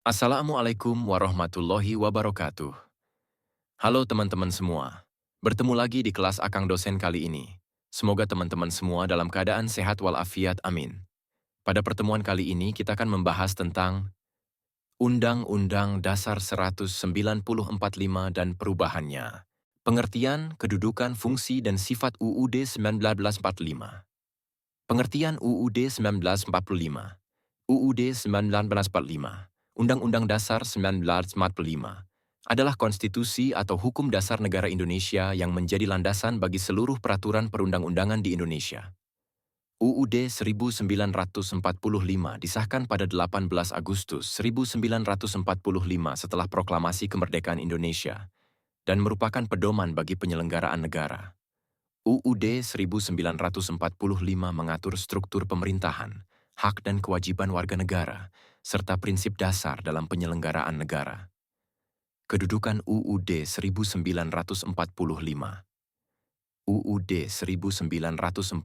Assalamualaikum warahmatullahi wabarakatuh. Halo teman-teman semua. Bertemu lagi di kelas Akang dosen kali ini. Semoga teman-teman semua dalam keadaan sehat walafiat, amin. Pada pertemuan kali ini kita akan membahas tentang Undang-Undang Dasar 1945 dan perubahannya. Pengertian, kedudukan, fungsi, dan sifat UUD 1945. Pengertian UUD 1945. UUD 1945, Undang-Undang Dasar 1945, adalah konstitusi atau hukum dasar negara Indonesia yang menjadi landasan bagi seluruh peraturan perundang-undangan di Indonesia. UUD 1945 disahkan pada 18 Agustus 1945 setelah proklamasi kemerdekaan Indonesia dan merupakan pedoman bagi penyelenggaraan negara. UUD 1945 mengatur struktur pemerintahan, hak dan kewajiban warga negara, serta prinsip dasar dalam penyelenggaraan negara. Kedudukan UUD 1945. UUD 1945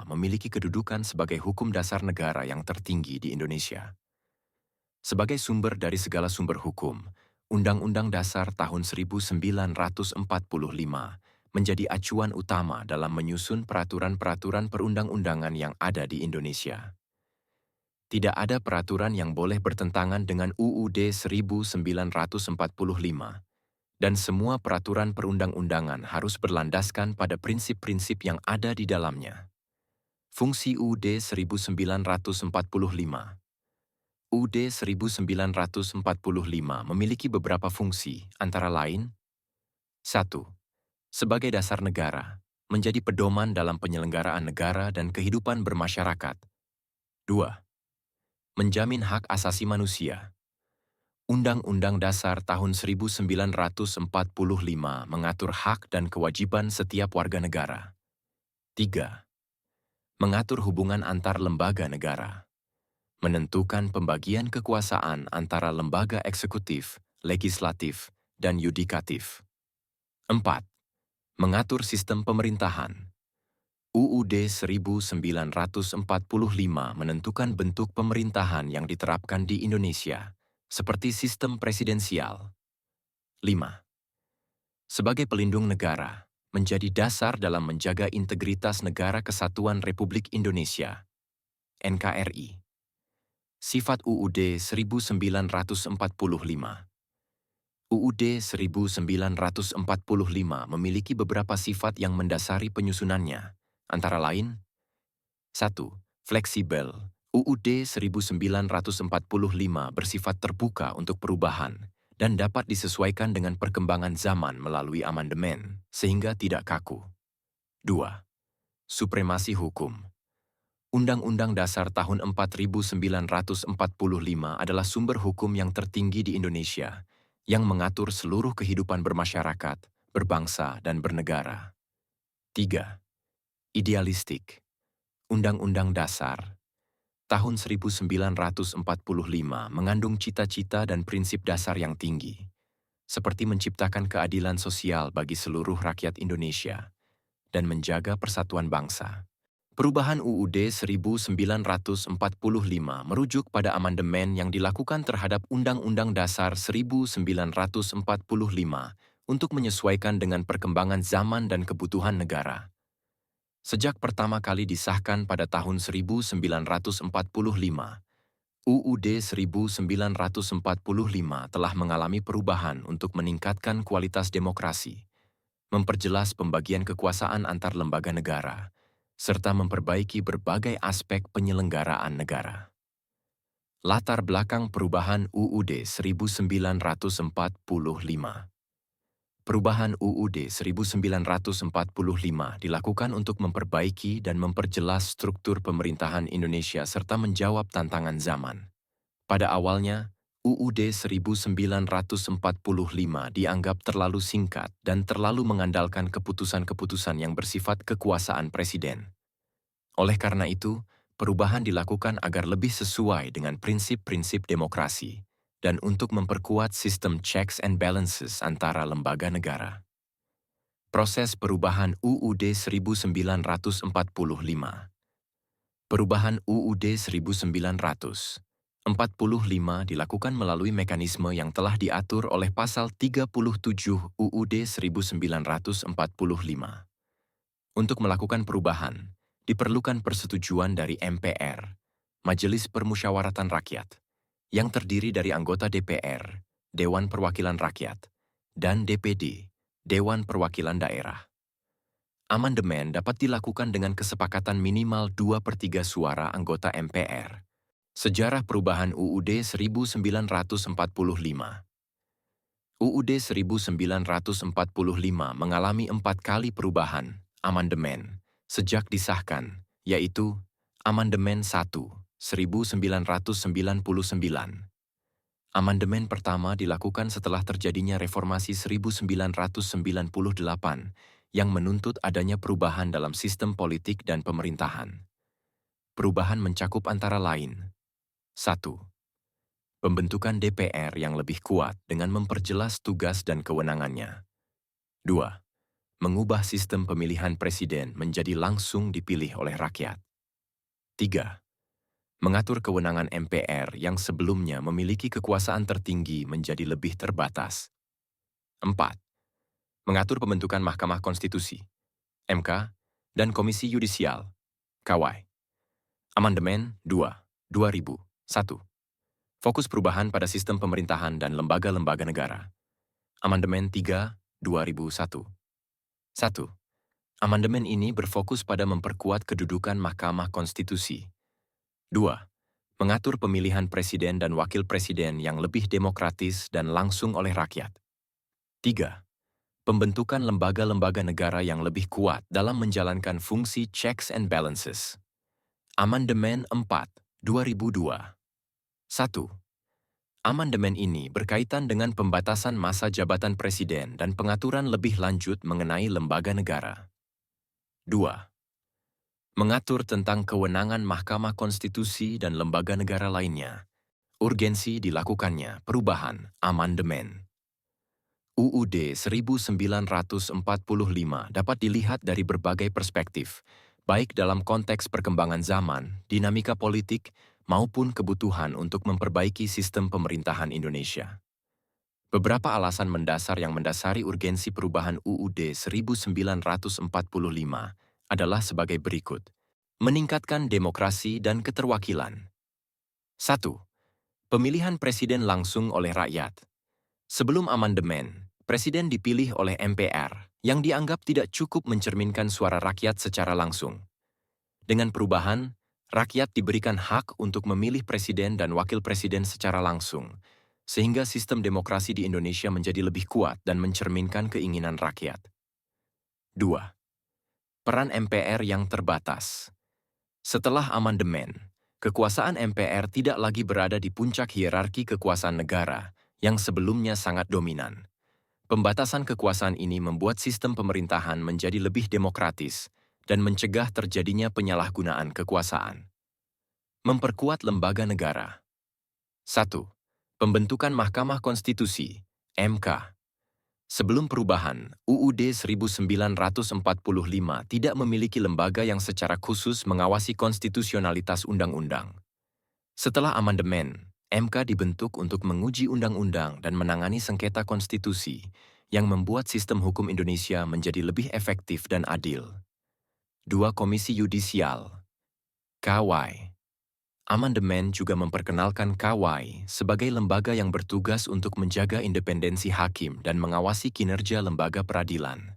memiliki kedudukan sebagai hukum dasar negara yang tertinggi di Indonesia. Sebagai sumber dari segala sumber hukum, Undang-Undang Dasar tahun 1945 menjadi acuan utama dalam menyusun peraturan-peraturan perundang-undangan yang ada di Indonesia. Tidak ada peraturan yang boleh bertentangan dengan UUD 1945, dan semua peraturan perundang-undangan harus berlandaskan pada prinsip-prinsip yang ada di dalamnya. Fungsi UUD 1945. UUD 1945 memiliki beberapa fungsi, antara lain 1. Sebagai dasar negara, menjadi pedoman dalam penyelenggaraan negara dan kehidupan bermasyarakat. 2. Menjamin hak asasi manusia. Undang-Undang Dasar tahun 1945 mengatur hak dan kewajiban setiap warga negara. 3. Mengatur hubungan antar lembaga negara. Menentukan pembagian kekuasaan antara lembaga eksekutif, legislatif, dan yudikatif. 4. Mengatur sistem pemerintahan. UUD 1945 menentukan bentuk pemerintahan yang diterapkan di Indonesia, seperti sistem presidensial. 5. Sebagai pelindung negara, menjadi dasar dalam menjaga integritas Negara Kesatuan Republik Indonesia, NKRI. Sifat UUD 1945. UUD 1945 memiliki beberapa sifat yang mendasari penyusunannya, antara lain 1. Fleksibel. UUD 1945 bersifat terbuka untuk perubahan dan dapat disesuaikan dengan perkembangan zaman melalui amandemen, sehingga tidak kaku. 2. Supremasi hukum. Undang-Undang Dasar tahun 1945 adalah sumber hukum yang tertinggi di Indonesia, yang mengatur seluruh kehidupan bermasyarakat, berbangsa, dan bernegara. 3. Idealistik. Undang-Undang Dasar tahun 1945 mengandung cita-cita dan prinsip dasar yang tinggi, seperti menciptakan keadilan sosial bagi seluruh rakyat Indonesia dan menjaga persatuan bangsa. Perubahan UUD 1945 merujuk pada amandemen yang dilakukan terhadap Undang-Undang Dasar 1945 untuk menyesuaikan dengan perkembangan zaman dan kebutuhan negara. Sejak pertama kali disahkan pada tahun 1945, UUD 1945 telah mengalami perubahan untuk meningkatkan kualitas demokrasi, memperjelas pembagian kekuasaan antar lembaga negara, serta memperbaiki berbagai aspek penyelenggaraan negara. Latar belakang perubahan UUD 1945. Perubahan UUD 1945 dilakukan untuk memperbaiki dan memperjelas struktur pemerintahan Indonesia serta menjawab tantangan zaman. Pada awalnya, UUD 1945 dianggap terlalu singkat dan terlalu mengandalkan keputusan-keputusan yang bersifat kekuasaan presiden. Oleh karena itu, perubahan dilakukan agar lebih sesuai dengan prinsip-prinsip demokrasi dan untuk memperkuat sistem checks and balances antara lembaga negara. Proses perubahan UUD 1945. Perubahan UUD 1900. 45 dilakukan melalui mekanisme yang telah diatur oleh Pasal 37 UUD 1945. Untuk melakukan perubahan, diperlukan persetujuan dari MPR, Majelis Permusyawaratan Rakyat, yang terdiri dari anggota DPR, Dewan Perwakilan Rakyat, dan DPD, Dewan Perwakilan Daerah. Amandemen dapat dilakukan dengan kesepakatan minimal 2/3 suara anggota MPR. Sejarah perubahan UUD 1945. UUD 1945 mengalami 4 kali perubahan, amandemen, sejak disahkan, yaitu Amandemen 1, 1999. Amandemen pertama dilakukan setelah terjadinya Reformasi 1998 yang menuntut adanya perubahan dalam sistem politik dan pemerintahan. Perubahan mencakup antara lain: 1. Pembentukan DPR yang lebih kuat dengan memperjelas tugas dan kewenangannya. 2. Mengubah sistem pemilihan presiden menjadi langsung dipilih oleh rakyat. 3. Mengatur kewenangan MPR yang sebelumnya memiliki kekuasaan tertinggi menjadi lebih terbatas. 4. Mengatur pembentukan Mahkamah Konstitusi, MK, dan Komisi Yudisial, KY. Amandemen 2, 2001. Fokus perubahan pada sistem pemerintahan dan lembaga-lembaga negara. Amandemen 3, 2001. 1. Amandemen ini berfokus pada memperkuat kedudukan Mahkamah Konstitusi. 2. Mengatur pemilihan presiden dan wakil presiden yang lebih demokratis dan langsung oleh rakyat. 3. Pembentukan lembaga-lembaga negara yang lebih kuat dalam menjalankan fungsi checks and balances. Amandemen 4, 2002. 1. Amandemen ini berkaitan dengan pembatasan masa jabatan presiden dan pengaturan lebih lanjut mengenai lembaga negara. 2. Mengatur tentang kewenangan Mahkamah Konstitusi dan lembaga negara lainnya. Urgensi dilakukannya perubahan amandemen. UUD 1945 dapat dilihat dari berbagai perspektif, baik dalam konteks perkembangan zaman, dinamika politik, maupun kebutuhan untuk memperbaiki sistem pemerintahan Indonesia. Beberapa alasan mendasar yang mendasari urgensi perubahan UUD 1945 adalah sebagai berikut. Meningkatkan demokrasi dan keterwakilan. 1. Pemilihan presiden langsung oleh rakyat. Sebelum amandemen, presiden dipilih oleh MPR, yang dianggap tidak cukup mencerminkan suara rakyat secara langsung. Dengan perubahan, rakyat diberikan hak untuk memilih presiden dan wakil presiden secara langsung, sehingga sistem demokrasi di Indonesia menjadi lebih kuat dan mencerminkan keinginan rakyat. 2. Peran MPR yang terbatas. Setelah amandemen, kekuasaan MPR tidak lagi berada di puncak hierarki kekuasaan negara yang sebelumnya sangat dominan. Pembatasan kekuasaan ini membuat sistem pemerintahan menjadi lebih demokratis dan mencegah terjadinya penyalahgunaan kekuasaan. Memperkuat lembaga negara. 1. Pembentukan Mahkamah Konstitusi, MK. Sebelum perubahan, UUD 1945 tidak memiliki lembaga yang secara khusus mengawasi konstitusionalitas undang-undang. Setelah amandemen, MK dibentuk untuk menguji undang-undang dan menangani sengketa konstitusi yang membuat sistem hukum Indonesia menjadi lebih efektif dan adil. 2. Komisi Yudisial, KY. Amandemen juga memperkenalkan KY sebagai lembaga yang bertugas untuk menjaga independensi hakim dan mengawasi kinerja lembaga peradilan.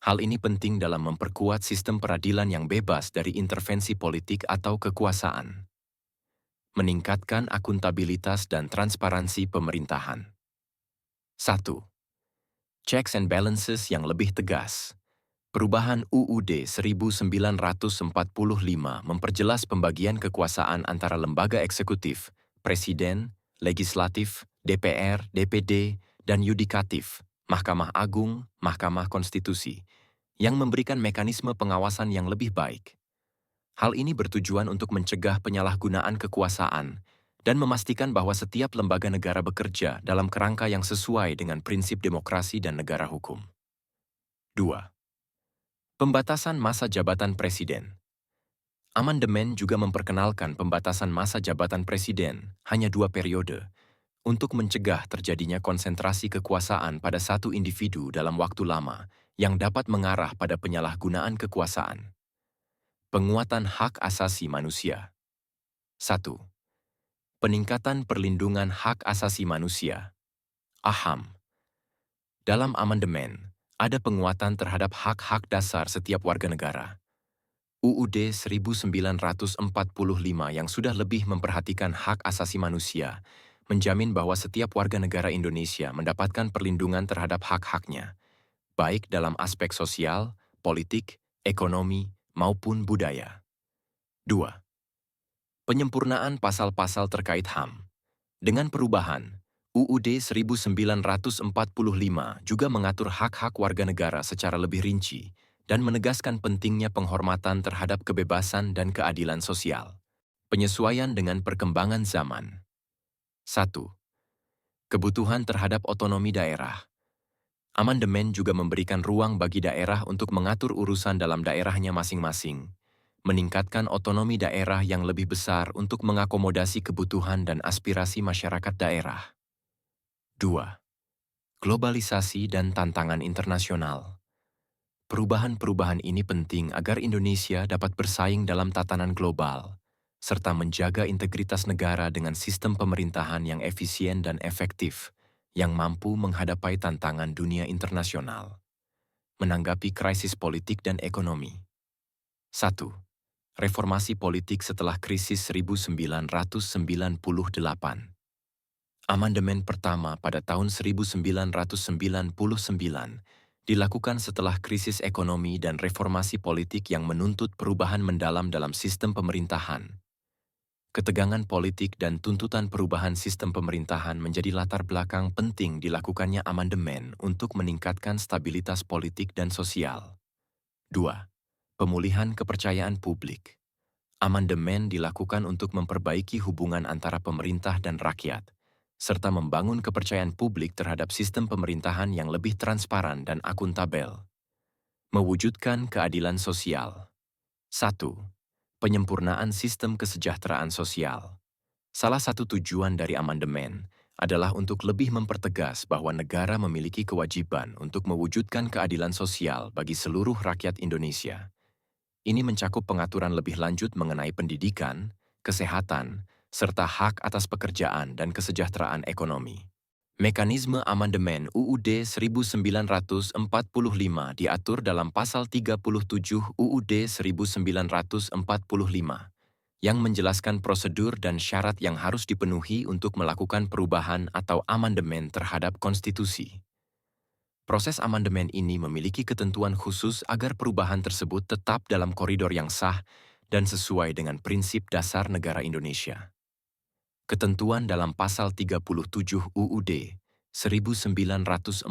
Hal ini penting dalam memperkuat sistem peradilan yang bebas dari intervensi politik atau kekuasaan. Meningkatkan akuntabilitas dan transparansi pemerintahan. 1. Checks and balances yang lebih tegas. Perubahan UUD 1945 memperjelas pembagian kekuasaan antara lembaga eksekutif, presiden, legislatif, DPR, DPD, dan yudikatif, Mahkamah Agung, Mahkamah Konstitusi, yang memberikan mekanisme pengawasan yang lebih baik. Hal ini bertujuan untuk mencegah penyalahgunaan kekuasaan dan memastikan bahwa setiap lembaga negara bekerja dalam kerangka yang sesuai dengan prinsip demokrasi dan negara hukum. 2. Pembatasan masa jabatan presiden. Amandemen juga memperkenalkan pembatasan masa jabatan presiden hanya 2 periode untuk mencegah terjadinya konsentrasi kekuasaan pada satu individu dalam waktu lama yang dapat mengarah pada penyalahgunaan kekuasaan. Penguatan hak asasi manusia. 1. Peningkatan perlindungan hak asasi manusia. AHAM. Dalam amandemen, ada penguatan terhadap hak-hak dasar setiap warga negara. UUD 1945 yang sudah lebih memperhatikan hak asasi manusia, menjamin bahwa setiap warga negara Indonesia mendapatkan perlindungan terhadap hak-haknya, baik dalam aspek sosial, politik, ekonomi, maupun budaya. 2. Penyempurnaan pasal-pasal terkait HAM. Dengan perubahan, UUD 1945 juga mengatur hak-hak warga negara secara lebih rinci dan menegaskan pentingnya penghormatan terhadap kebebasan dan keadilan sosial. Penyesuaian dengan perkembangan zaman. 1. Kebutuhan terhadap otonomi daerah. Amandemen juga memberikan ruang bagi daerah untuk mengatur urusan dalam daerahnya masing-masing, meningkatkan otonomi daerah yang lebih besar untuk mengakomodasi kebutuhan dan aspirasi masyarakat daerah. 2. Globalisasi dan tantangan internasional. Perubahan-perubahan ini penting agar Indonesia dapat bersaing dalam tatanan global, serta menjaga integritas negara dengan sistem pemerintahan yang efisien dan efektif, yang mampu menghadapi tantangan dunia internasional. Menanggapi krisis politik dan ekonomi. 1. Reformasi politik setelah krisis 1998. Amandemen pertama pada tahun 1999 dilakukan setelah krisis ekonomi dan reformasi politik yang menuntut perubahan mendalam dalam sistem pemerintahan. Ketegangan politik dan tuntutan perubahan sistem pemerintahan menjadi latar belakang penting dilakukannya amandemen untuk meningkatkan stabilitas politik dan sosial. 2. Pemulihan kepercayaan publik. Amandemen dilakukan untuk memperbaiki hubungan antara pemerintah dan rakyat, serta membangun kepercayaan publik terhadap sistem pemerintahan yang lebih transparan dan akuntabel. Mewujudkan keadilan sosial. 1. Penyempurnaan sistem kesejahteraan sosial. Salah satu tujuan dari amandemen adalah untuk lebih mempertegas bahwa negara memiliki kewajiban untuk mewujudkan keadilan sosial bagi seluruh rakyat Indonesia. Ini mencakup pengaturan lebih lanjut mengenai pendidikan, kesehatan, serta hak atas pekerjaan dan kesejahteraan ekonomi. Mekanisme amandemen UUD 1945 diatur dalam pasal 37 UUD 1945 yang menjelaskan prosedur dan syarat yang harus dipenuhi untuk melakukan perubahan atau amandemen terhadap konstitusi. Proses amandemen ini memiliki ketentuan khusus agar perubahan tersebut tetap dalam koridor yang sah dan sesuai dengan prinsip dasar negara Indonesia. Ketentuan dalam Pasal 37 UUD 1945.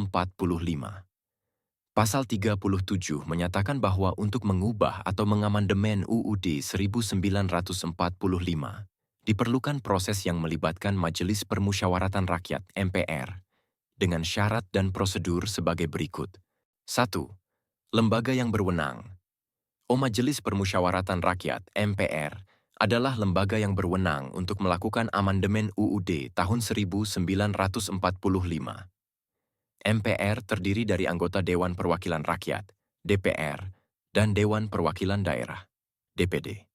Pasal 37 menyatakan bahwa untuk mengubah atau mengamandemen UUD 1945, diperlukan proses yang melibatkan Majelis Permusyawaratan Rakyat (MPR), dengan syarat dan prosedur sebagai berikut. 1. Lembaga yang berwenang. Majelis Permusyawaratan Rakyat (MPR) adalah lembaga yang berwenang untuk melakukan amandemen UUD tahun 1945. MPR terdiri dari anggota Dewan Perwakilan Rakyat (DPR) dan Dewan Perwakilan Daerah (DPD).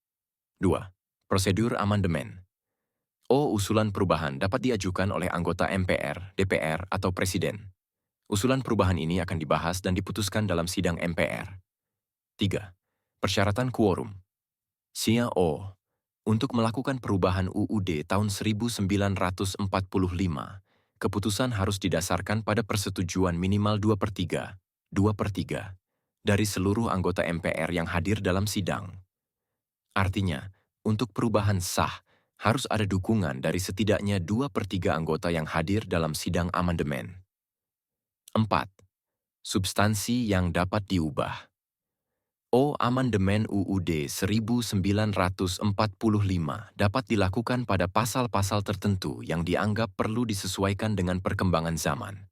2. Prosedur amandemen. Usulan perubahan dapat diajukan oleh anggota MPR, DPR, atau Presiden. Usulan perubahan ini akan dibahas dan diputuskan dalam sidang MPR. 3. Persyaratan quorum. Untuk melakukan perubahan UUD tahun 1945, keputusan harus didasarkan pada persetujuan minimal 2/3 dari seluruh anggota MPR yang hadir dalam sidang. Artinya, untuk perubahan sah, harus ada dukungan dari setidaknya 2/3 anggota yang hadir dalam sidang amandemen. 4. Substansi yang dapat diubah. Amandemen UUD 1945 dapat dilakukan pada pasal-pasal tertentu yang dianggap perlu disesuaikan dengan perkembangan zaman.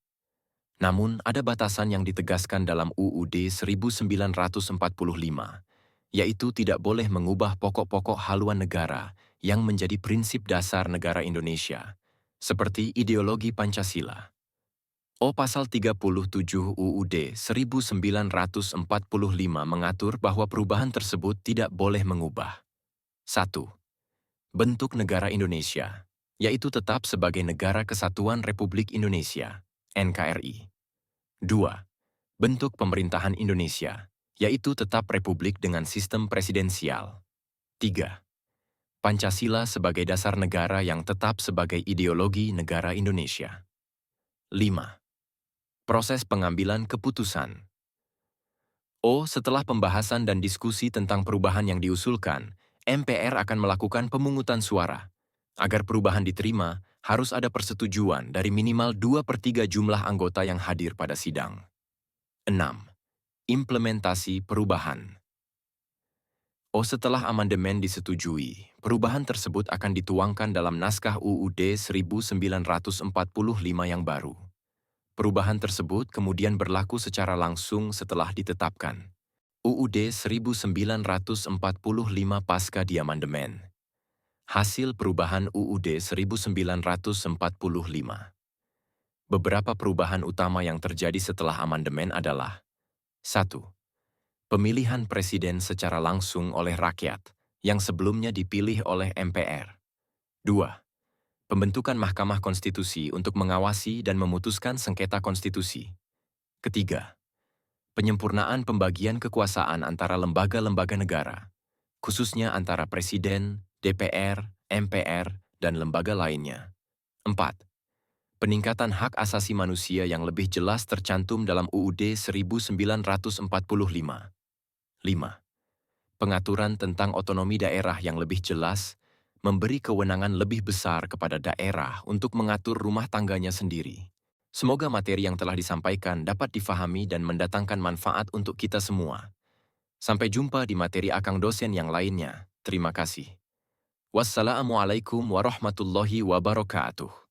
Namun, ada batasan yang ditegaskan dalam UUD 1945, yaitu tidak boleh mengubah pokok-pokok haluan negara yang menjadi prinsip dasar negara Indonesia, seperti ideologi Pancasila. Pasal 37 UUD 1945 mengatur bahwa perubahan tersebut tidak boleh mengubah 1. Bentuk negara Indonesia, yaitu tetap sebagai Negara Kesatuan Republik Indonesia, NKRI. 2. Bentuk pemerintahan Indonesia, yaitu tetap republik dengan sistem presidensial. 3. Pancasila sebagai dasar negara yang tetap sebagai ideologi negara Indonesia. 5. Proses pengambilan keputusan. Setelah pembahasan dan diskusi tentang perubahan yang diusulkan, MPR akan melakukan pemungutan suara. Agar perubahan diterima, harus ada persetujuan dari minimal 2/3 jumlah anggota yang hadir pada sidang. 6. Implementasi perubahan. Setelah amandemen disetujui, perubahan tersebut akan dituangkan dalam naskah UUD 1945 yang baru. Perubahan tersebut kemudian berlaku secara langsung setelah ditetapkan. UUD 1945 pasca diamandemen. Hasil perubahan UUD 1945. Beberapa perubahan utama yang terjadi setelah amandemen adalah 1. Pemilihan presiden secara langsung oleh rakyat, yang sebelumnya dipilih oleh MPR. 2. Pembentukan Mahkamah Konstitusi untuk mengawasi dan memutuskan sengketa konstitusi. Ketiga, penyempurnaan pembagian kekuasaan antara lembaga-lembaga negara, khususnya antara Presiden, DPR, MPR, dan lembaga lainnya. 4. Peningkatan hak asasi manusia yang lebih jelas tercantum dalam UUD 1945. 5. Pengaturan tentang otonomi daerah yang lebih jelas, memberi kewenangan lebih besar kepada daerah untuk mengatur rumah tangganya sendiri. Semoga materi yang telah disampaikan dapat difahami dan mendatangkan manfaat untuk kita semua. Sampai jumpa di materi akang dosen yang lainnya. Terima kasih. Wassalamualaikum warahmatullahi wabarakatuh.